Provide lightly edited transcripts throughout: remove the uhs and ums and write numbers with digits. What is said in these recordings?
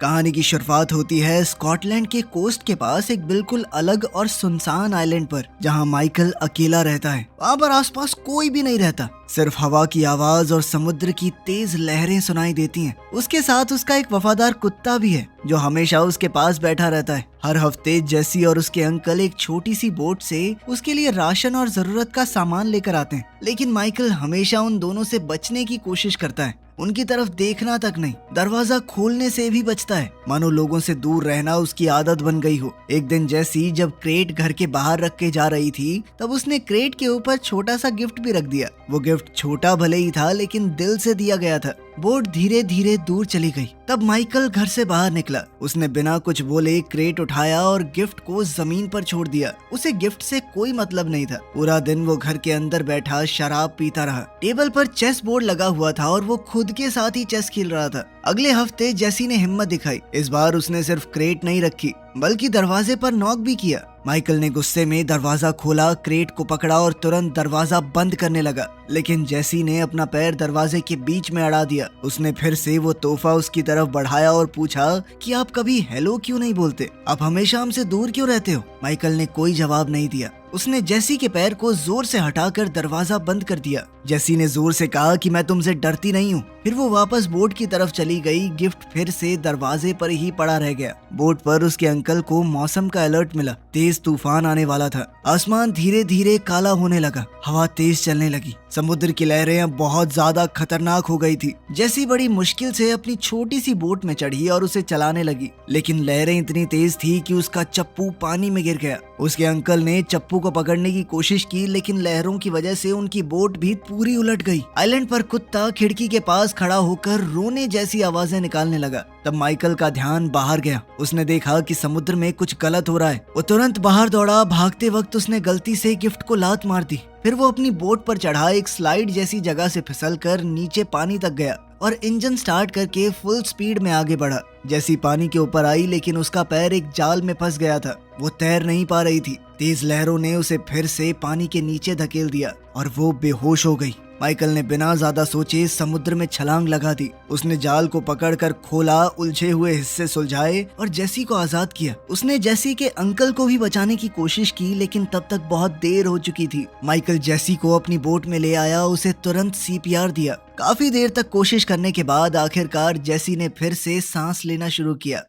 कहानी की शुरुआत होती है स्कॉटलैंड के कोस्ट के पास एक बिल्कुल अलग और सुनसान आइलैंड पर, जहां माइकल अकेला रहता है। वहां पर आसपास कोई भी नहीं रहता, सिर्फ हवा की आवाज और समुद्र की तेज लहरें सुनाई देती हैं। उसके साथ उसका एक वफादार कुत्ता भी है जो हमेशा उसके पास बैठा रहता है। हर हफ्ते जेसी और उसके अंकल एक छोटी सी बोट से उसके लिए राशन और जरूरत का सामान लेकर आते हैं, लेकिन माइकल हमेशा उन दोनों से बचने की कोशिश करता है। उनकी तरफ देखना तक नहीं, दरवाजा खोलने से भी बचता है, मानो लोगों से दूर रहना उसकी आदत बन गई हो। एक दिन जैसी जब क्रेट घर के बाहर रख के जा रही थी, तब उसने क्रेट के ऊपर छोटा सा गिफ्ट भी रख दिया। वो गिफ्ट छोटा भले ही था, लेकिन दिल से दिया गया था। बोट धीरे धीरे दूर चली गई। तब माइकल घर से बाहर निकला। उसने बिना कुछ बोले क्रेट उठाया और गिफ्ट को जमीन पर छोड़ दिया। उसे गिफ्ट से कोई मतलब नहीं था। पूरा दिन वो घर के अंदर बैठा शराब पीता रहा। टेबल पर चेस बोर्ड लगा हुआ था और वो खुद के साथ ही चेस खेल रहा था। अगले हफ्ते जेसी ने हिम्मत दिखाई। इस बार उसने सिर्फ क्रेट नहीं रखी, बल्कि दरवाजे पर नॉक भी किया। माइकल ने गुस्से में दरवाजा खोला, क्रेट को पकड़ा और तुरंत दरवाजा बंद करने लगा, लेकिन जेसी ने अपना पैर दरवाजे के बीच में अड़ा दिया। उसने फिर से वो तोहफा उसकी तरफ बढ़ाया और पूछा कि आप कभी हेलो क्यों नहीं बोलते? आप हमेशा हमसे दूर क्यों रहते हो? माइकल ने कोई जवाब नहीं दिया। उसने जेसी के पैर को जोर से हटाकर दरवाजा बंद कर दिया। जेसी ने जोर से कहा कि मैं तुमसे डरती नहीं हूँ। फिर वो वापस बोट की तरफ चली गई। गिफ्ट फिर से दरवाजे पर ही पड़ा रह गया। बोट पर उसके अंकल को मौसम का अलर्ट मिला। तेज तूफान आने वाला था। आसमान धीरे धीरे काला होने लगा। हवा तेज चलने लगी। समुद्र की लहरें अब बहुत ज्यादा खतरनाक हो गई थी। जेसी बड़ी मुश्किल से अपनी छोटी सी बोट में चढ़ी और उसे चलाने लगी, लेकिन लहरें इतनी तेज थी कि उसका चप्पू पानी में गिर गया। उसके अंकल ने चप्पू को पकड़ने की कोशिश की, लेकिन लहरों की वजह से उनकी बोट भी पूरी उलट गई। आइलैंड पर कुत्ता खिड़की के पास खड़ा होकर रोने जैसी आवाजें निकालने लगा। तब माइकल का ध्यान बाहर गया। उसने देखा कि समुद्र में कुछ गलत हो रहा है। वो तुरंत बाहर दौड़ा। भागते वक्त उसने गलती से गिफ्ट को लात मार दी। फिर वो अपनी बोट पर चढ़ा एक स्लाइड जैसी जगह से फिसलकर नीचे पानी तक गया और इंजन स्टार्ट करके फुल स्पीड में आगे बढ़ा। जैसी पानी के ऊपर आई, लेकिन उसका पैर एक जाल में फंस गया था। वो तैर नहीं पा रही थी। तेज लहरों ने उसे फिर से पानी के नीचे धकेल दिया और वो बेहोश हो गई। माइकल ने बिना ज्यादा सोचे समुद्र में छलांग लगा दी। उसने जाल को पकड़कर खोला, उलझे हुए हिस्से सुलझाए और जेसी को आजाद किया। उसने जेसी के अंकल को भी बचाने की कोशिश की, लेकिन तब तक बहुत देर हो चुकी थी। माइकल जेसी को अपनी बोट में ले आया, उसे तुरंत सीपीआर दिया। काफी देर तक कोशिश करने के बाद आखिरकार जेसी ने फिर से सांस लेना शुरू किया।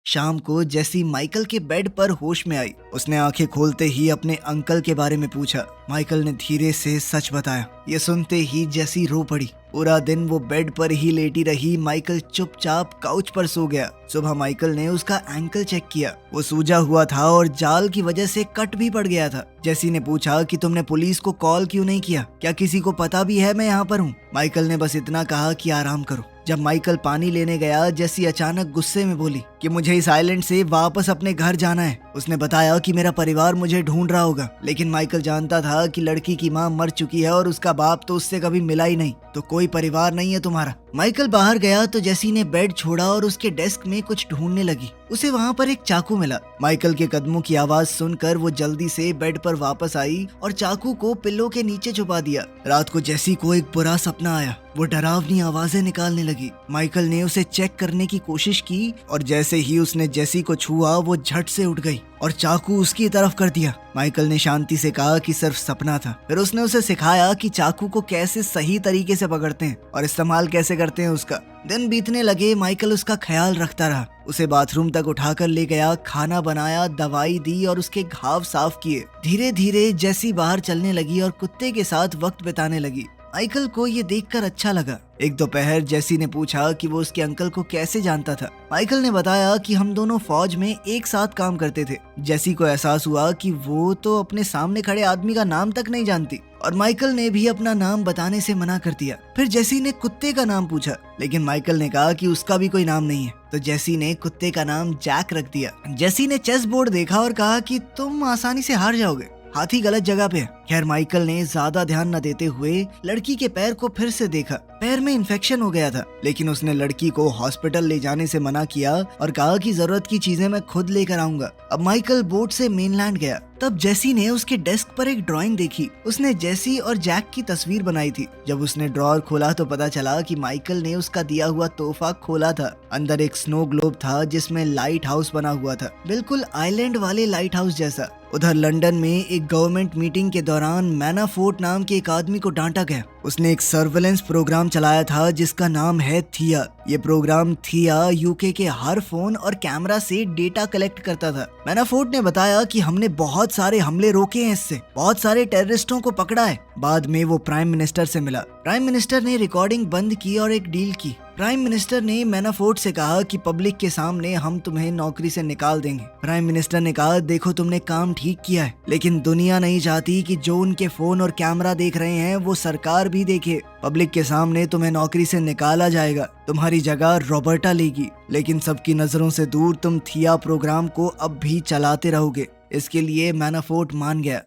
शाम को जेसी माइकल के बेड पर होश में आई। उसने आंखें खोलते ही अपने अंकल के बारे में पूछा। माइकल ने धीरे से सच बताया। ये सुनते ही जेसी रो पड़ी। पूरा दिन वो बेड पर ही लेटी रही। माइकल चुपचाप काउच पर सो गया। सुबह माइकल ने उसका एंकल चेक किया। वो सूजा हुआ था और जाल की वजह से कट भी पड़ गया था। जेसी ने पूछा कि तुमने पुलिस को कॉल क्यों नहीं किया? क्या किसी को पता भी है मैं यहाँ पर हूँ? माइकल ने बस इतना कहा कि आराम करो। जब माइकल पानी लेने गया, जेसी अचानक गुस्से में बोली कि मुझे इस आइलैंड से वापस अपने घर जाना है। उसने बताया कि मेरा परिवार मुझे ढूंढ रहा होगा, लेकिन माइकल जानता था कि लड़की की माँ मर चुकी है और उसका बाप तो उससे कभी मिला ही नहीं, तो कोई परिवार नहीं है तुम्हारा। माइकल बाहर गया तो जेसी ने बेड छोड़ा और उसके डेस्क में कुछ ढूंढने लगी। उसे वहाँ पर एक चाकू मिला। माइकल के कदमों की आवाज सुनकर वो जल्दी से बेड पर वापस आई और चाकू को पिल्लो के नीचे छुपा दिया। रात को जेसी को एक बुरा सपना आया। वो डरावनी आवाजें निकालने लगी। माइकल ने उसे चेक करने की कोशिश की और जैसे ही उसने जेसी को छुआ, वो झट से उठ गई और चाकू उसकी तरफ कर दिया। माइकल ने शांति से कहा कि सिर्फ सपना था। फिर उसने उसे सिखाया कि चाकू को कैसे सही तरीके से पकड़ते हैं और इस्तेमाल कैसे करते हैं उसका। दिन बीतने लगे। माइकल उसका ख्याल रखता रहा। उसे बाथरूम तक उठाकर ले गया, खाना बनाया, दवाई दी और उसके घाव साफ किए। धीरे धीरे जेसी बाहर चलने लगी और कुत्ते के साथ वक्त बिताने लगी। माइकल को ये देखकर अच्छा लगा। एक दोपहर जेसी ने पूछा कि वो उसके अंकल को कैसे जानता था। माइकल ने बताया कि हम दोनों फौज में एक साथ काम करते थे। जेसी को एहसास हुआ कि वो तो अपने सामने खड़े आदमी का नाम तक नहीं जानती और माइकल ने भी अपना नाम बताने से मना कर दिया। फिर जेसी ने कुत्ते का नाम पूछा, लेकिन माइकल ने कहा कि उसका भी कोई नाम नहीं है, तो जेसी ने कुत्ते का नाम जैक रख दिया। जेसी ने चेस बोर्ड देखा और कहा कि तुम आसानी से हार जाओगे। हाथी गलत जगह पे है। खैर माइकल ने ज्यादा ध्यान न देते हुए लड़की के पैर को फिर से देखा। पैर में इन्फेक्शन हो गया था, लेकिन उसने लड़की को हॉस्पिटल ले जाने से मना किया और कहा कि जरूरत की चीजें मैं खुद लेकर आऊंगा। अब माइकल बोट से मेनलैंड गया। तब जेसी ने उसके डेस्क पर एक ड्राइंग देखी। उसने जेसी और जैक की तस्वीर बनाई थी। जब उसने ड्रॉअर खोला तो पता चला कि माइकल ने उसका दिया हुआ तोहफा खोला था। अंदर एक स्नो ग्लोब था जिसमें लाइट हाउस बना हुआ था, बिल्कुल आइलैंड वाले लाइट हाउस जैसा। उधर लंदन में एक गवर्नमेंट मीटिंग के दौरान मैनाफोर्ट नाम के एक आदमी को डांटा गया। उसने एक सर्वेलेंस प्रोग्राम चलाया था जिसका नाम है थिया। ये प्रोग्राम थिया यूके के हर फोन और कैमरा से डेटा कलेक्ट करता था। मैनाफोर्ट ने बताया कि हमने बहुत सारे हमले रोके हैं, इससे बहुत सारे टेररिस्टों को पकड़ा है। बाद में वो प्राइम मिनिस्टर से मिला। प्राइम मिनिस्टर ने रिकॉर्डिंग बंद की और एक डील की। प्राइम मिनिस्टर ने मैनाफोर्ट से कहा कि पब्लिक के सामने हम तुम्हें नौकरी से निकाल देंगे। प्राइम मिनिस्टर ने कहा देखो तुमने काम ठीक किया है, लेकिन दुनिया नहीं चाहती कि जो उनके फोन और कैमरा देख रहे हैं वो सरकार भी देखे। पब्लिक के सामने तुम्हें नौकरी से निकाला जाएगा, तुम्हारी जगह रॉबर्टा लेगी, लेकिन सबकी नजरों से दूर तुम थिया प्रोग्राम को अब भी चलाते रहोगे। इसके लिए मैनाफोर्ट मान गया।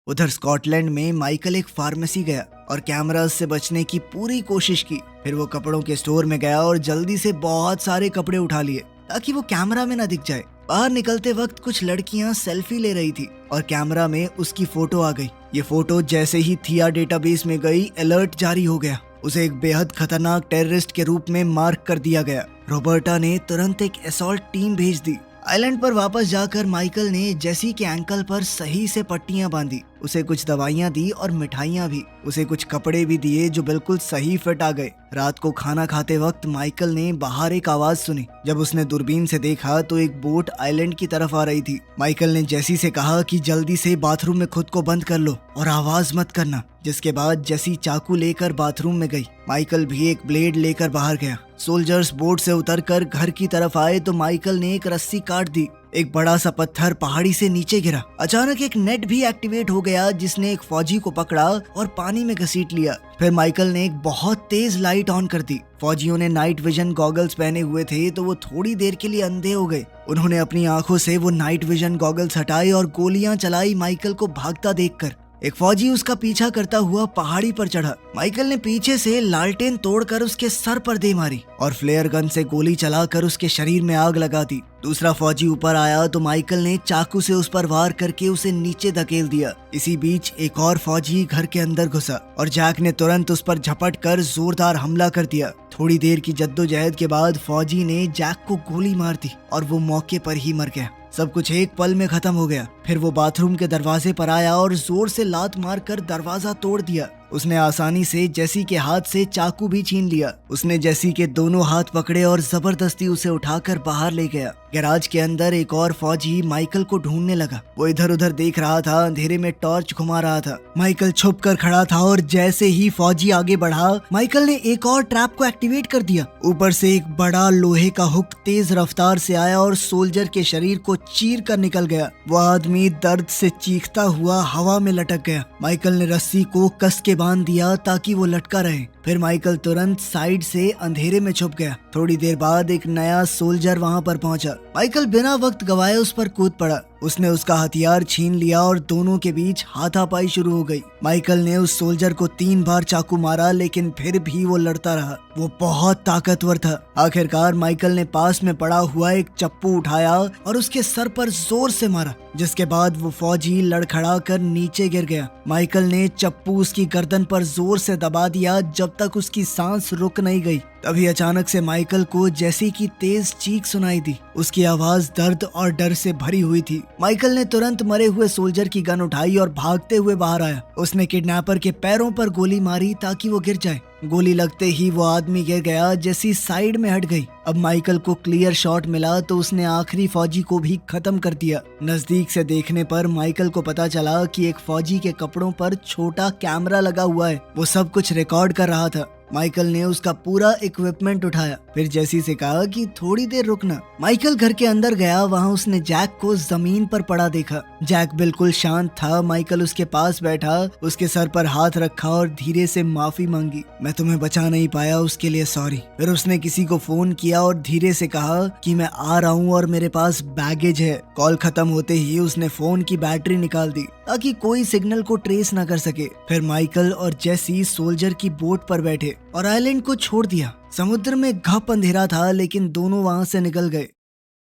उधर स्कॉटलैंड में माइकल एक फार्मेसी गया और कैमरास से बचने की पूरी कोशिश की। फिर वो कपड़ों के स्टोर में गया और जल्दी से बहुत सारे कपड़े उठा लिए ताकि वो कैमरा में न दिख जाए। बाहर निकलते वक्त कुछ लड़कियां सेल्फी ले रही थी और कैमरा में उसकी फोटो आ गई। ये फोटो जैसे ही थिया डेटाबेस में गई, अलर्ट जारी हो गया। उसे एक बेहद खतरनाक टेररिस्ट के रूप में मार्क कर दिया गया। रॉबर्टा ने तुरंत एक असॉल्ट टीम भेज दी। आइलैंड पर वापस जाकर माइकल ने जेसी के एंकल पर सही से पट्टियां बांधी, उसे कुछ दवाइयां दी और मिठाइयां भी। उसे कुछ कपड़े भी दिए जो बिल्कुल सही फिट आ गए। रात को खाना खाते वक्त माइकल ने बाहर एक आवाज सुनी। जब उसने दूरबीन से देखा तो एक बोट आइलैंड की तरफ आ रही थी। माइकल ने जेसी से कहा कि जल्दी से बाथरूम में खुद को बंद कर लो और आवाज मत करना, जिसके बाद जेसी चाकू लेकर बाथरूम में गई। माइकल भी एक ब्लेड लेकर बाहर गया। सोल्जर्स बोट से उतरकर घर की तरफ आए तो माइकल ने एक रस्सी काट दी। एक बड़ा सा पत्थर पहाड़ी से नीचे गिरा। अचानक एक नेट भी एक्टिवेट हो गया जिसने एक फौजी को पकड़ा और पानी में घसीट लिया। फिर माइकल ने एक बहुत तेज लाइट ऑन कर दी। फौजियों ने नाइट विजन गॉगल्स पहने हुए थे तो वो थोड़ी देर के लिए अंधे हो गए। उन्होंने अपनी आंखों से वो नाइट विजन गॉगल्स हटाए और गोलियां चलाई माइकल को भागता देखकर। एक फौजी उसका पीछा करता हुआ पहाड़ी पर चढ़ा। माइकल ने पीछे से लालटेन तोड़कर उसके सर पर दे मारी और फ्लेयर गन से गोली चलाकर उसके शरीर में आग लगा दी। दूसरा फौजी ऊपर आया तो माइकल ने चाकू से उस पर वार करके उसे नीचे धकेल दिया। इसी बीच एक और फौजी घर के अंदर घुसा और जैक ने तुरंत उस पर झपट कर जोरदार हमला कर दिया। थोड़ी देर की जद्दोजहद के बाद फौजी ने जैक को गोली मार दी और वो मौके पर ही मर गया। सब कुछ एक पल में खत्म हो गया। फिर वो बाथरूम के दरवाजे पर आया और जोर से लात मारकर दरवाजा तोड़ दिया। उसने आसानी से जेसी के हाथ से चाकू भी छीन लिया। उसने जेसी के दोनों हाथ पकड़े और जबरदस्ती उसे उठाकर बाहर ले गया। गैराज के अंदर एक और फौजी माइकल को ढूंढने लगा। वो इधर उधर देख रहा था, अंधेरे में टॉर्च घुमा रहा था। माइकल छुप कर खड़ा था और जैसे ही फौजी आगे बढ़ा, माइकल ने एक और ट्रैप को एक्टिवेट कर दिया। ऊपर से एक बड़ा लोहे का हुक तेज रफ्तार से आया और सोल्जर के शरीर को चीर कर निकल गया। वो आदमी दर्द से चीखता हुआ हवा में लटक गया। माइकल ने रस्सी को कस के बांध दिया ताकि वो लटका रहे। फिर माइकल तुरंत साइड से अंधेरे में छुप गया। थोड़ी देर बाद एक नया सोल्जर वहां पर पहुंचा। माइकल बिना वक्त गवाए उस पर कूद पड़ा। उसने उसका हथियार छीन लिया और दोनों के बीच हाथापाई शुरू हो गई। माइकल ने उस सोल्जर को 3 बार चाकू मारा, लेकिन फिर भी वो लड़ता रहा। वो बहुत ताकतवर था। आखिरकार माइकल ने पास में पड़ा हुआ एक चप्पू उठाया और उसके सर पर जोर से मारा, जिसके बाद वो फौजी लड़खड़ा कर नीचे गिर गया। माइकल ने चप्पू उसकी गर्दन पर जोर से दबा दिया जब तक उसकी सांस रुक नहीं गई। तभी अचानक से माइकल को जेसी की तेज चीख सुनाई दी। उसकी आवाज दर्द और डर से भरी हुई थी। माइकल ने तुरंत मरे हुए सोल्जर की गन उठाई और भागते हुए बाहर आया। उसने किडनैपर के पैरों पर गोली मारी ताकि वो गिर जाए। गोली लगते ही वो आदमी गिर गया। जेसी साइड में हट गई। अब माइकल को क्लियर शॉट मिला तो उसने आखिरी फौजी को भी खत्म कर दिया। नजदीक से देखने पर माइकल को पता चला कि एक फौजी के कपड़ों पर छोटा कैमरा लगा हुआ है। वो सब कुछ रिकॉर्ड कर रहा था। माइकल ने उसका पूरा इक्विपमेंट उठाया। फिर जेसी से कहा कि थोड़ी देर रुकना। माइकल घर के अंदर गया। वहाँ उसने जैक को जमीन पर पड़ा देखा। जैक बिल्कुल शांत था। माइकल उसके पास बैठा, उसके सर पर हाथ रखा और धीरे से माफी मांगी। मैं तुम्हें बचा नहीं पाया, उसके लिए सॉरी। फिर उसने किसी को फोन किया और धीरे से कहा कि मैं आ रहा हूँ और मेरे पास बैगेज है। कॉल खत्म होते ही उसने फोन की बैटरी निकाल दी ताकि कोई सिग्नल को ट्रेस न कर सके। फिर माइकल और जेसी सोल्जर की बोट पर बैठे और आइलैंड को छोड़ दिया। समुद्र में घप अंधेरा था, लेकिन दोनों वहां से निकल गए।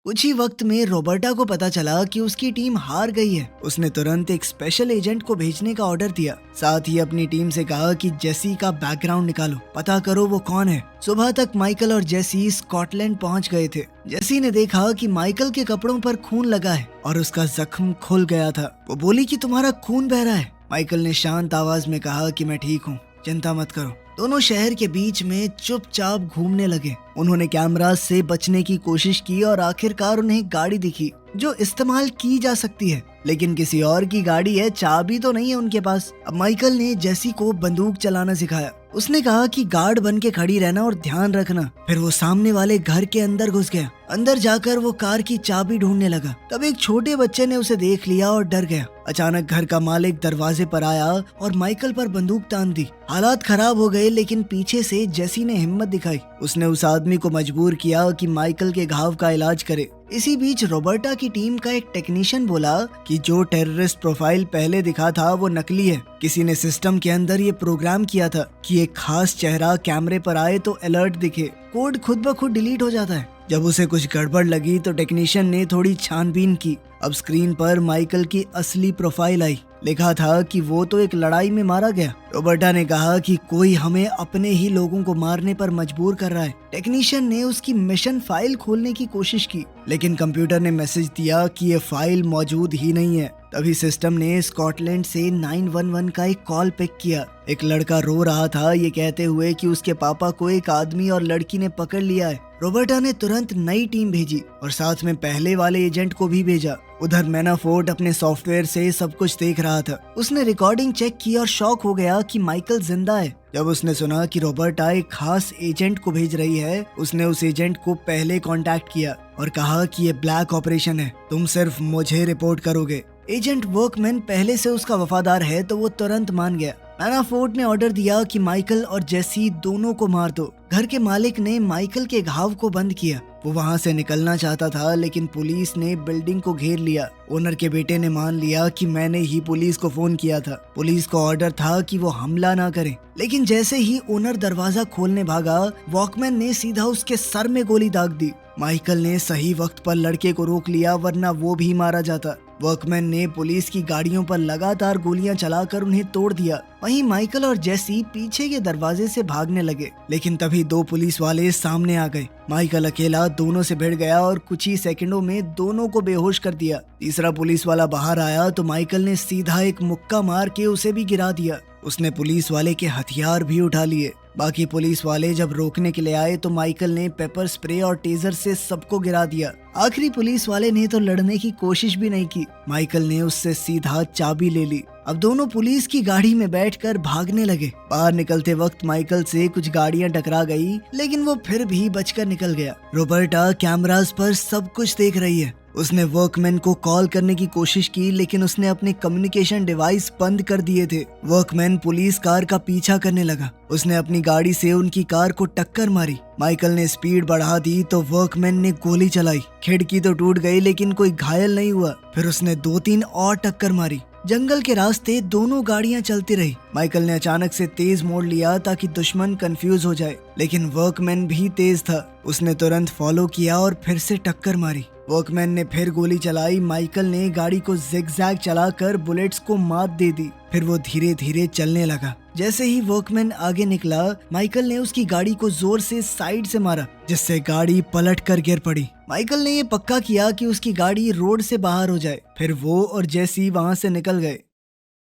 कुछ ही वक्त में रॉबर्टा को पता चला कि उसकी टीम हार गई है। उसने तुरंत एक स्पेशल एजेंट को भेजने का ऑर्डर दिया। साथ ही अपनी टीम से कहा कि जेसी का बैकग्राउंड निकालो, पता करो वो कौन है। सुबह तक माइकल और जेसी स्कॉटलैंड पहुंच गए थे। जेसी ने देखा कि माइकल के कपड़ों पर खून लगा है और उसका जख्म खुल गया था। वो बोली कि तुम्हारा खून बह रहा है। माइकल ने शांत आवाज में कहा कि मैं ठीक हूँ, चिंता मत करो। दोनों शहर के बीच में चुपचाप घूमने लगे। उन्होंने कैमरा से बचने की कोशिश की और आखिरकार उन्हें गाड़ी दिखी जो इस्तेमाल की जा सकती है, लेकिन किसी और की गाड़ी है, चाबी तो नहीं है उनके पास। अब माइकल ने जेसी को बंदूक चलाना सिखाया। उसने कहा कि गार्ड बन के खड़ी रहना और ध्यान रखना। फिर वो सामने वाले घर के अंदर घुस गया। अंदर जाकर वो कार की चाबी ढूंढने लगा। तब एक छोटे बच्चे ने उसे देख लिया और डर गया। अचानक घर का मालिक दरवाजे पर आया और माइकल पर बंदूक तान दी। हालात खराब हो गए, लेकिन पीछे से जेसी ने हिम्मत दिखाई। उसने उस आदमी को मजबूर किया कि माइकल के घाव का इलाज करे। इसी बीच रॉबर्टा की टीम का एक टेक्नीशियन बोला कि जो टेररिस्ट प्रोफाइल पहले दिखा था वो नकली है। किसी ने सिस्टम के अंदर ये प्रोग्राम किया था कि एक खास चेहरा कैमरे पर आए तो अलर्ट दिखे। कोड खुद ब खुद डिलीट हो जाता है। जब उसे कुछ गड़बड़ लगी तो टेक्नीशियन ने थोड़ी छानबीन की। अब स्क्रीन पर माइकल की असली प्रोफाइल आई। लिखा था कि वो तो एक लड़ाई में मारा गया। रॉबर्टा ने कहा कि कोई हमें अपने ही लोगों को मारने पर मजबूर कर रहा है। टेक्नीशियन ने उसकी मिशन फाइल खोलने की कोशिश की, लेकिन कंप्यूटर ने मैसेज दिया कि ये फाइल मौजूद ही नहीं है। तभी सिस्टम ने स्कॉटलैंड से 911 का एक कॉल पिक किया। एक लड़का रो रहा था, ये कहते हुए कि उसके पापा को एक आदमी और लड़की ने पकड़ लिया है। रॉबर्टा ने तुरंत नई टीम भेजी और साथ में पहले वाले एजेंट को भी भेजा। उधर मैनाफोर्ट अपने सॉफ्टवेयर से सब कुछ देख रहा था। उसने रिकॉर्डिंग चेक की और शॉक हो गया कि माइकल जिंदा है। जब उसने सुना कि रॉबर्टा एक खास एजेंट को भेज रही है, उसने उस एजेंट को पहले कांटेक्ट किया और कहा कि ये ब्लैक ऑपरेशन है, तुम सिर्फ मुझे रिपोर्ट करोगे। एजेंट वर्कमैन पहले से उसका वफादार है तो वो तुरंत मान गया। मैनाफोर्ट ने ऑर्डर दिया कि माइकल और जेसी दोनों को मार दो। घर के मालिक ने माइकल के घाव को बंद किया। वो वहां से निकलना चाहता था, लेकिन पुलिस ने बिल्डिंग को घेर लिया। ओनर के बेटे ने मान लिया कि मैंने ही पुलिस को फोन किया था। पुलिस को ऑर्डर था कि वो हमला ना करे, लेकिन जैसे ही ओनर दरवाजा खोलने भागा, वॉकमैन ने सीधा उसके सर में गोली दाग दी। माइकल ने सही वक्त पर लड़के को रोक लिया, वरना वो भी मारा जाता। वर्कमैन ने पुलिस की गाड़ियों पर लगातार गोलियां चलाकर उन्हें तोड़ दिया। वहीं माइकल और जेसी पीछे के दरवाजे से भागने लगे, लेकिन तभी दो पुलिस वाले सामने आ गए। माइकल अकेला दोनों से भिड़ गया और कुछ ही सेकंडों में दोनों को बेहोश कर दिया। तीसरा पुलिस वाला बाहर आया तो माइकल ने सीधा एक मुक्का मार के उसे भी गिरा दिया। उसने पुलिस वाले के हथियार भी उठा लिए। बाकी पुलिस वाले जब रोकने के लिए आए तो माइकल ने पेपर स्प्रे और टेजर से सबको गिरा दिया। आखिरी पुलिस वाले ने तो लड़ने की कोशिश भी नहीं की। माइकल ने उससे सीधा चाबी ले ली। अब दोनों पुलिस की गाड़ी में बैठकर भागने लगे। बाहर निकलते वक्त माइकल से कुछ गाड़ियां टकरा गई, लेकिन वो फिर भी बचकर निकल गया। रॉबर्टा कैमरास पर सब कुछ देख रही है। उसने वर्कमैन को कॉल करने की कोशिश की, लेकिन उसने अपने कम्युनिकेशन डिवाइस बंद कर दिए थे। वर्कमैन पुलिस कार का पीछा करने लगा। उसने अपनी गाड़ी से उनकी कार को टक्कर मारी। माइकल ने स्पीड बढ़ा दी तो वर्कमैन ने गोली चलाई। खिड़की तो टूट गई, लेकिन कोई घायल नहीं हुआ। फिर उसने 2-3 और टक्कर मारी। जंगल के रास्ते दोनों गाड़ियां चलती रही। माइकल ने अचानक से तेज मोड़ लिया ताकि दुश्मन कंफ्यूज हो जाए, लेकिन वर्कमैन भी तेज था। उसने तुरंत फॉलो किया और फिर से टक्कर मारी। वर्कमैन ने फिर गोली चलाई। माइकल ने गाड़ी को जिगजैग चलाकर बुलेट्स को मात दे दी। फिर वो धीरे धीरे चलने लगा। जैसे ही वर्कमैन आगे निकला, माइकल ने उसकी गाड़ी को जोर से साइड से मारा, जिससे गाड़ी पलट कर गिर पड़ी। माइकल ने ये पक्का किया कि उसकी गाड़ी रोड से बाहर हो जाए। फिर वो और जेसी वहां से निकल गए।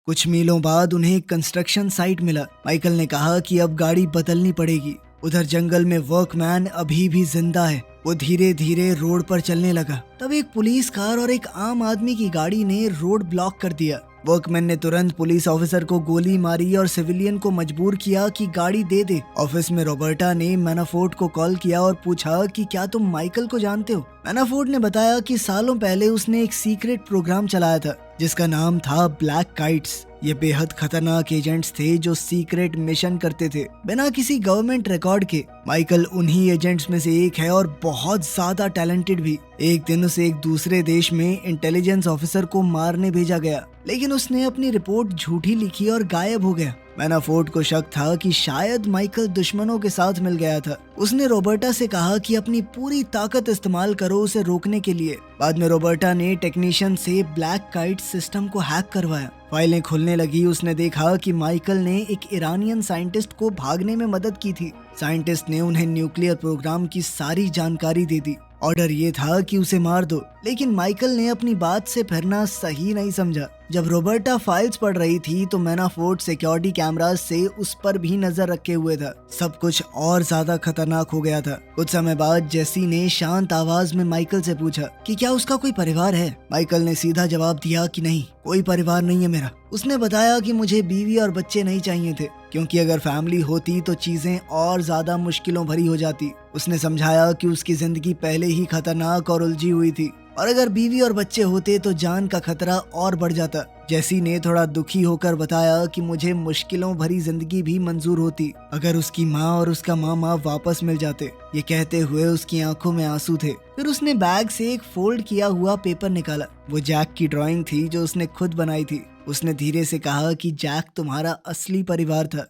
कुछ मीलों बाद उन्हें एक कंस्ट्रक्शन साइट मिला। माइकल ने कहा कि अब गाड़ी बदलनी पड़ेगी। उधर जंगल में वर्कमैन अभी भी जिंदा है। वो धीरे धीरे रोड पर चलने लगा। तब एक पुलिस कार और एक आम आदमी की गाड़ी ने रोड ब्लॉक कर दिया। वर्कमैन ने तुरंत पुलिस ऑफिसर को गोली मारी और सिविलियन को मजबूर किया कि गाड़ी दे दे। ऑफिस में रॉबर्टा ने मैनाफोर्ट को कॉल किया और पूछा कि क्या तुम माइकल को जानते हो। मैनाफोर्ट ने बताया कि सालों पहले उसने एक सीक्रेट प्रोग्राम चलाया था जिसका नाम था ब्लैक काइट्स। ये बेहद खतरनाक एजेंट्स थे जो सीक्रेट मिशन करते थे बिना किसी गवर्नमेंट रिकॉर्ड के। माइकल उन्हीं एजेंट्स में से एक है और बहुत ज्यादा टैलेंटेड भी। एक दिन उसे एक दूसरे देश में इंटेलिजेंस ऑफिसर को मारने भेजा गया, लेकिन उसने अपनी रिपोर्ट झूठी लिखी और गायब हो गया। मैनाफोर्ट को शक था कि शायद माइकल दुश्मनों के साथ मिल गया था। उसने रॉबर्टा से कहा कि अपनी पूरी ताकत इस्तेमाल करो उसे रोकने के लिए। बाद में रॉबर्टा ने टेक्नीशियन से ब्लैक काइट सिस्टम को हैक करवाया। फाइलें खुलने लगी। उसने देखा कि माइकल ने एक ईरानियन साइंटिस्ट को भागने में मदद की थी। साइंटिस्ट ने उन्हें न्यूक्लियर प्रोग्राम की सारी जानकारी दे दी। ऑर्डर ये था कि उसे मार दो, लेकिन माइकल ने अपनी बात से फिरना सही नहीं समझा। जब रॉबर्टा फाइल्स पढ़ रही थी तो मैनाफोर्ट सिक्योरिटी कैमरास से उस पर भी नजर रखे हुए था। सब कुछ और ज्यादा खतरनाक हो गया था। कुछ समय बाद जेसी ने शांत आवाज में माइकल से पूछा कि क्या उसका कोई परिवार है। माइकल ने सीधा जवाब दिया कि नहीं, कोई परिवार नहीं है मेरा। उसने बताया कि मुझे बीवी और बच्चे नहीं चाहिए थे, क्योंकि अगर फैमिली होती तो चीजें और ज्यादा मुश्किलों भरी हो जाती। उसने समझाया कि उसकी जिंदगी पहले ही खतरनाक और उलझी हुई थी, और अगर बीवी और बच्चे होते तो जान का खतरा और बढ़ जाता। जेसी ने थोड़ा दुखी होकर बताया कि मुझे मुश्किलों भरी जिंदगी भी मंजूर होती अगर उसकी माँ और उसका मामा वापस मिल जाते। ये कहते हुए उसकी आंखों में आंसू थे। फिर उसने बैग से एक फोल्ड किया हुआ पेपर निकाला। वो जैक की ड्राइंग थी जो उसने खुद बनाई थी। उसने धीरे से कहा कि जैक तुम्हारा असली परिवार था।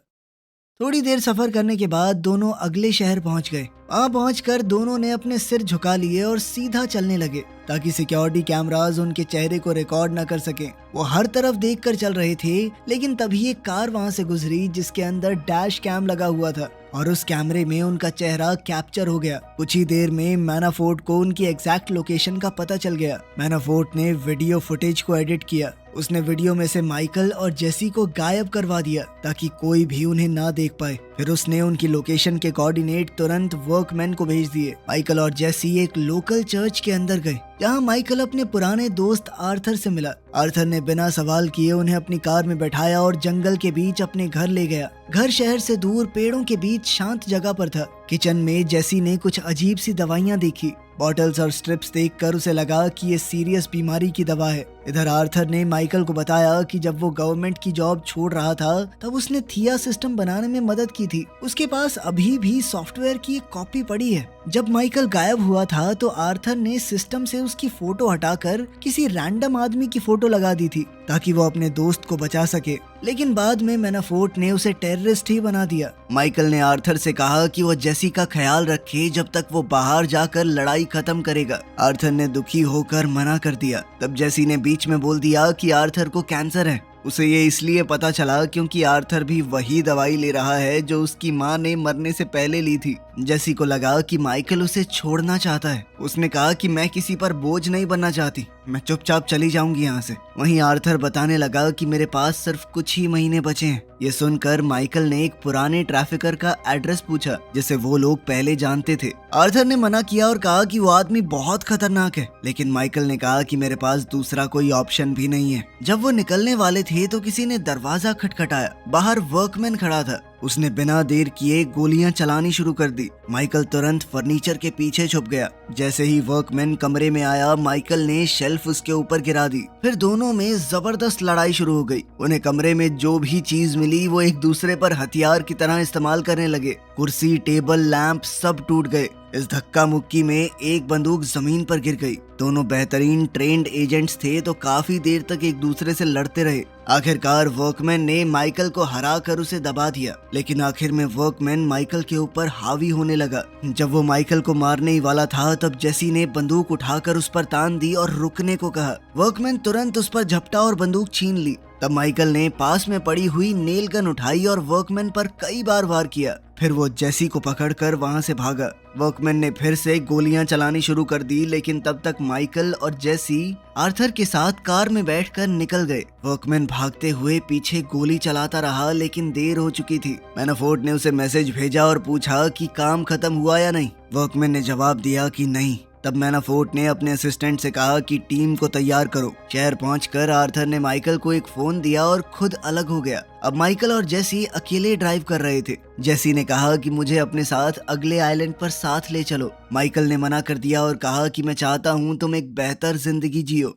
थोड़ी देर सफर करने के बाद दोनों अगले शहर पहुंच गए। वहां पहुंचकर दोनों ने अपने सिर झुका लिए और सीधा चलने लगे ताकि सिक्योरिटी कैमरास उनके चेहरे को रिकॉर्ड न कर सकें। वो हर तरफ देखकर चल रहे थे, लेकिन तभी एक कार वहां से गुजरी जिसके अंदर डैश कैम लगा हुआ था और उस कैमरे में उनका चेहरा कैप्चर हो गया। कुछ ही देर में मैनाफोर्ट को उनकी एग्जैक्ट लोकेशन का पता चल गया। मैनाफोर्ट ने वीडियो फुटेज को एडिट किया। उसने वीडियो में से माइकल और जेसी को गायब करवा दिया ताकि कोई भी उन्हें ना देख पाए। फिर उसने उनकी लोकेशन के कोऑर्डिनेट तुरंत वर्कमैन को भेज दिए। माइकल और जेसी एक लोकल चर्च के अंदर गए, जहां माइकल अपने पुराने दोस्त आर्थर से मिला। आर्थर ने बिना सवाल किए उन्हें अपनी कार में बैठाया और जंगल के बीच अपने घर ले गया। घर शहर से दूर पेड़ों के बीच शांत जगह पर था। किचन में जेसी ने कुछ अजीब सी दवाइयां देखी। बॉटल्स और स्ट्रिप्स देखकर उसे लगा कि ये सीरियस बीमारी की दवा है। इधर आर्थर ने माइकल को बताया कि जब वो गवर्नमेंट की जॉब छोड़ रहा था तब उसने थिया सिस्टम बनाने में मदद की थी। उसके पास अभी भी सॉफ्टवेयर की एक कॉपी पड़ी है। जब माइकल गायब हुआ था तो आर्थर ने सिस्टम से उसकी फोटो हटाकर किसी रैंडम आदमी की फोटो लगा दी थी ताकि वो अपने दोस्त को बचा सके, लेकिन बाद में मैनाफोर्ट ने उसे टेररिस्ट ही बना दिया। माइकल ने आर्थर से कहा कि वो जेसी का ख्याल रखे जब तक वो बाहर जाकर लड़ाई खत्म करेगा। आर्थर ने दुखी होकर मना कर दिया। तब जेसी ने बीच में बोल दिया कि आर्थर को कैंसर है। उसे ये इसलिए पता चला क्योंकि आर्थर भी वही दवाई ले रहा है जो उसकी माँ ने मरने से पहले ली थी। जेसी को लगा कि माइकल उसे छोड़ना चाहता है। उसने कहा कि मैं किसी पर बोझ नहीं बनना चाहती, मैं चुपचाप चली जाऊंगी यहाँ से। वहीं आर्थर बताने लगा कि मेरे पास सिर्फ कुछ ही महीने बचे हैं। ये सुनकर माइकल ने एक पुराने ट्रैफिकर का एड्रेस पूछा जिसे वो लोग पहले जानते थे। आर्थर ने मना किया और कहा कि वो आदमी बहुत खतरनाक है, लेकिन माइकल ने कहा कि मेरे पास दूसरा कोई ऑप्शन भी नहीं है। जब वो निकलने वाले थे तो किसी ने दरवाजा खटखटाया। बाहर वर्कमैन खड़ा था। उसने बिना देर किए गोलियां चलानी शुरू कर दी। माइकल तुरंत फर्नीचर के पीछे छुप गया। जैसे ही वर्कमैन कमरे में आया, माइकल ने शेल्फ उसके ऊपर गिरा दी। फिर दोनों में जबरदस्त लड़ाई शुरू हो गई। उन्हें कमरे में जो भी चीज मिली वो एक दूसरे पर हथियार की तरह इस्तेमाल करने लगे। कुर्सी, टेबल, लैंप सब टूट गए। इस धक्का मुक्की में एक बंदूक जमीन पर गिर गई। दोनों बेहतरीन ट्रेंड एजेंट्स थे तो काफी देर तक एक दूसरे से लड़ते रहे। आखिरकार वर्कमैन ने माइकल को हरा कर उसे दबा दिया, लेकिन आखिर में वर्कमैन माइकल के ऊपर हावी होने लगा। जब वो माइकल को मारने ही वाला था तब जेसी ने बंदूक उठाकर उस पर तान दी और रुकने को कहा। वर्कमैन तुरंत उस पर झपटा और बंदूक छीन ली। तब माइकल ने पास में पड़ी हुई नेल गन उठाई और वर्कमैन पर कई बार वार किया। फिर वो जेसी को पकड़कर वहां से भागा। वर्कमैन ने फिर से गोलियां चलानी शुरू कर दी, लेकिन तब तक माइकल और जेसी आर्थर के साथ कार में बैठकर निकल गए। वर्कमैन भागते हुए पीछे गोली चलाता रहा, लेकिन देर हो चुकी थी। मैनाफोर्ट ने उसे मैसेज भेजा और पूछा कि काम खत्म हुआ या नहीं। वर्कमैन ने जवाब दिया कि नहीं। तब मैनाफोर्ट ने अपने असिस्टेंट से कहा कि टीम को तैयार करो। शहर पहुंचकर आर्थर ने माइकल को एक फोन दिया और खुद अलग हो गया। अब माइकल और जेसी अकेले ड्राइव कर रहे थे। जेसी ने कहा कि मुझे अपने साथ अगले आइलैंड पर साथ ले चलो। माइकल ने मना कर दिया और कहा कि मैं चाहता हूं तुम एक बेहतर जिंदगी जियो।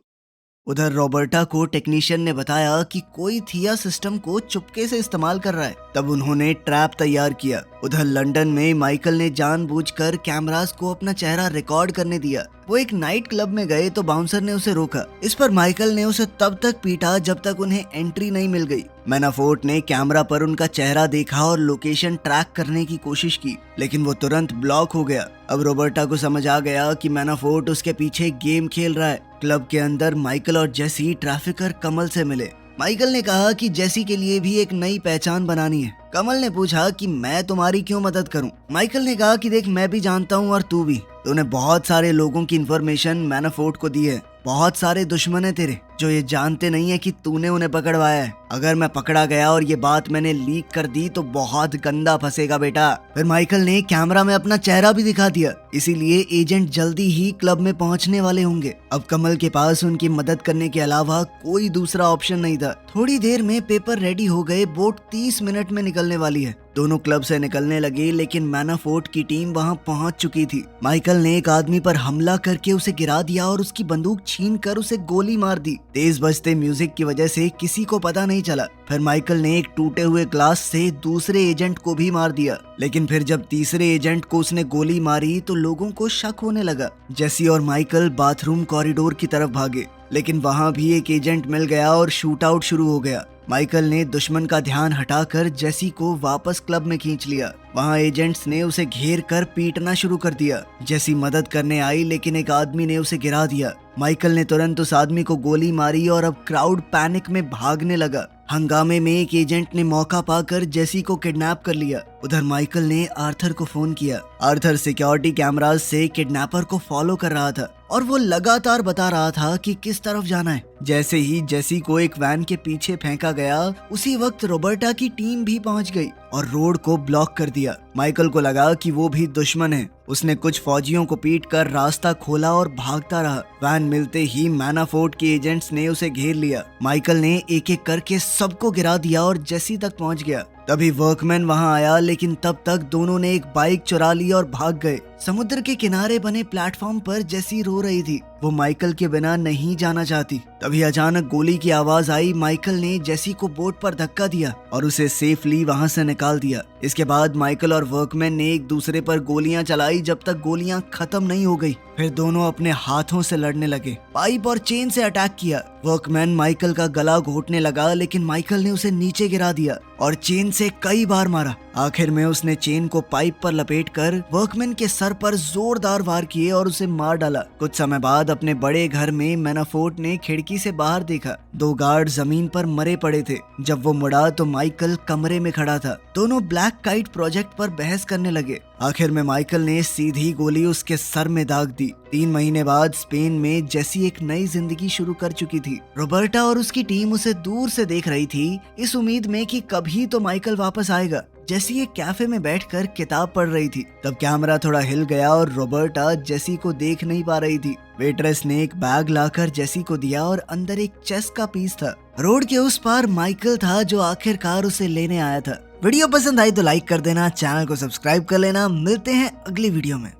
उधर रॉबर्टा को टेक्नीशियन ने बताया कि कोई थिया सिस्टम को चुपके से इस्तेमाल कर रहा है। तब उन्होंने ट्रैप तैयार किया। उधर लंदन में माइकल ने जानबूझकर कैमरास को अपना चेहरा रिकॉर्ड करने दिया। वो एक नाइट क्लब में गए तो बाउंसर ने उसे रोका। इस पर माइकल ने उसे तब तक पीटा जब तक उन्हें एंट्री नहीं मिल गई। मैनाफोर्ट ने कैमरा पर उनका चेहरा देखा और लोकेशन ट्रैक करने की कोशिश की, लेकिन वो तुरंत ब्लॉक हो गया। अब रॉबर्टा को समझ आ गया कि मैनाफोर्ट उसके पीछे गेम खेल रहा है। क्लब के अंदर माइकल और जेसी ट्रैफिकर कमल से मिले। माइकल ने कहा कि जेसी के लिए भी एक नई पहचान बनानी है। कमल ने पूछा कि मैं तुम्हारी क्यों मदद करूं? माइकल ने कहा कि देख, मैं भी जानता हूं और तू भी। तूने बहुत सारे लोगों की इन्फॉर्मेशन मैनाफोर्ट को दी है। बहुत सारे दुश्मन है तेरे जो ये जानते नहीं है कि तूने उन्हें पकड़वाया है। अगर मैं पकड़ा गया और ये बात मैंने लीक कर दी तो बहुत गंदा फंसेगा बेटा। फिर माइकल ने कैमरा में अपना चेहरा भी दिखा दिया, इसीलिए एजेंट जल्दी ही क्लब में पहुंचने वाले होंगे। अब कमल के पास उनकी मदद करने के अलावा कोई दूसरा ऑप्शन नहीं था। थोड़ी देर में पेपर रेडी हो गए। बोट 30 मिनट में निकलने वाली है। दोनों क्लब से निकलने लगे, लेकिन मैनाफोर्ट की टीम वहां पहुंच चुकी थी। माइकल ने एक आदमी पर हमला करके उसे गिरा दिया और उसकी बंदूक छीनकर उसे गोली मार दी। तेज बजते म्यूजिक की वजह से किसी को पता नहीं चला। फिर माइकल ने एक टूटे हुए ग्लास से दूसरे एजेंट को भी मार दिया, लेकिन फिर जब तीसरे एजेंट को उसने गोली मारी तो लोगों को शक होने लगा। जेसी और माइकल बाथरूम कॉरिडोर की तरफ भागे, लेकिन वहां भी एक एजेंट मिल गया और शूट आउट शुरू हो गया। माइकल ने दुश्मन का ध्यान हटाकर जेसी को वापस क्लब में खींच लिया। वहां एजेंट्स ने उसे घेर कर पीटना शुरू कर दिया। जेसी मदद करने आई, लेकिन एक आदमी ने उसे गिरा दिया। माइकल ने तुरंत उस आदमी को गोली मारी और अब क्राउड पैनिक में भागने लगा। हंगामे में एक एजेंट ने मौका पाकर जेसी को किडनैप कर लिया। उधर माइकल ने आर्थर को फोन किया। आर्थर सिक्योरिटी कैमरास से किडनैपर को फॉलो कर रहा था और वो लगातार बता रहा था कि किस तरफ जाना है। जैसे ही जेसी को एक वैन के पीछे फेंका गया, उसी वक्त रॉबर्टा की टीम भी पहुंच गई और रोड को ब्लॉक कर दिया। माइकल को लगा कि वो भी दुश्मन है। उसने कुछ फौजियों को पीटकर रास्ता खोला और भागता रहा। वैन मिलते ही मैनाफोर्ट के एजेंट्स ने उसे घेर लिया। माइकल ने एक एक करके सबको गिरा दिया और जेसी तक पहुंच गया। तभी वर्कमैन वहां आया, लेकिन तब तक दोनों ने एक बाइक चुरा ली और भाग गए। समुद्र के किनारे बने प्लेटफॉर्म पर जेसी रो रही थी। वो माइकल के बिना नहीं जाना चाहती। तभी अचानक गोली की आवाज आई। माइकल ने जेसी को बोट पर धक्का दिया और उसे सेफली वहां से निकाल दिया। इसके बाद माइकल और वर्कमैन ने एक दूसरे पर गोलियां चलाई जब तक गोलियां खत्म नहीं हो गई। फिर दोनों अपने हाथों से लड़ने लगे। पाइप और चेन से अटैक किया। वर्कमैन माइकल का गला घोटने लगा, लेकिन माइकल ने उसे नीचे गिरा दिया और चेन से कई बार मारा। आखिर में उसने चेन को पाइप पर लपेटकर वर्कमैन के सर पर जोरदार वार किए और उसे मार डाला। कुछ समय बाद अपने बड़े घर में मैनाफोर्ट ने खिड़की से बाहर देखा। 2 गार्ड जमीन पर मरे पड़े थे। जब वो मुड़ा तो माइकल कमरे में खड़ा था। दोनों ब्लैक काइट प्रोजेक्ट पर बहस करने लगे। आखिर में माइकल ने सीधी गोली उसके सर में दाग दी। 3 महीने बाद स्पेन में जेसी एक नई जिंदगी शुरू कर चुकी थी। रॉबर्टा और उसकी टीम उसे दूर से देख रही थी, इस उम्मीद में कि कभी तो माइकल वापस आएगा। जेसी एक कैफे में बैठकर किताब पढ़ रही थी। तब कैमरा थोड़ा हिल गया और रॉबर्टा जेसी को देख नहीं पा रही थी। वेट्रेस ने एक बैग लाकर जेसी को दिया और अंदर एक चेस का पीस था। रोड के उस पार माइकल था जो आखिरकार उसे लेने आया था। वीडियो पसंद आई तो लाइक कर देना, चैनल को सब्सक्राइब कर लेना। मिलते हैं अगली वीडियो में।